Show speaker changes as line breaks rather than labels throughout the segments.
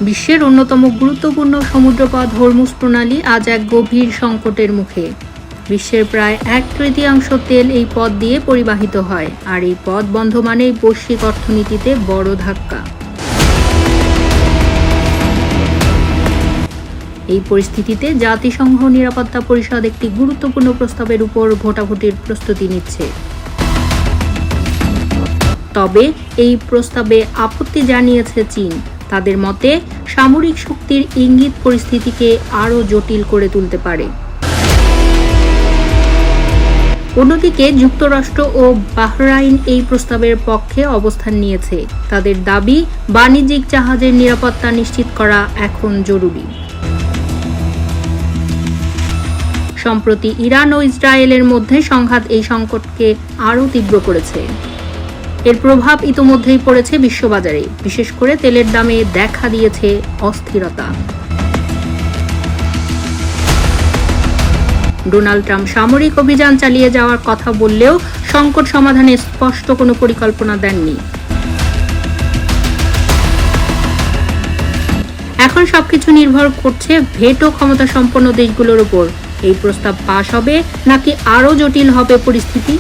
বিশ্বের অন্যতম গুরুত্বপূর্ণ সমুদ্রপথ হরমুজ প্রণালী আজ এক গভীর সংকটের মুখে। বিশ্বের প্রায় 1/3 তেল এই পথ দিয়ে পরিবাহিত হয়, আর এই পথ বন্ধ মানেই বৈশ্বিক অর্থনীতিতে বড় ধাক্কা। এই পরিস্থিতিতে জাতিসংঘ নিরাপত্তা পরিষদ একটি গুরুত্বপূর্ণ প্রস্তাবের উপর ভোটাভুটির প্রস্তুতি নিচ্ছে। তবে এই প্রস্তাবে আপত্তি জানিয়েছে চীন। তাদের মতে, সামরিক শক্তির ইঙ্গিত পরিস্থিতিকে আরও জটিল করে তুলতে পারে। অন্যদিকে যুক্তরাষ্ট্র ও বাহরাইন এই প্রস্তাবের পক্ষে অবস্থান নিয়েছে। তাদের দাবি, বাণিজ্যিক জাহাজের নিরাপত্তা নিশ্চিত করা এখন জরুরি। সম্প্রতি ইরান ও ইসরায়েলের মধ্যে সংঘাত এই সংকটকে আরও তীব্র করেছে। এর প্রভাব ইতোমধ্যেই পড়েছে বিশ্ববাজারে, বিশেষ করে তেলের দামে দেখা দিয়েছে অস্থিরতা। ডোনাল্ড ট্রাম্প সামরিক অভিযান চালিয়ে যাওয়ার কথা বললেও সংকট সমাধানে স্পষ্ট কোনো পরিকল্পনা দেননি। এখন সবকিছু নির্ভর করছে ভেটো ক্ষমতা সম্পন্ন দেশগুলোর উপর। এই প্রস্তাব পাশ হবে নাকি আরও জটিল হবে পরিস্থিতি।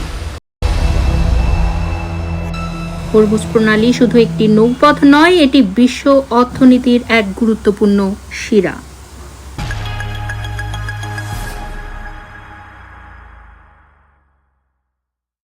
হরমুজ প্রণালী শুধু একটি নৌপথ নয়, এটি বিশ্ব অর্থনীতির এক গুরুত্বপূর্ণ শিরা।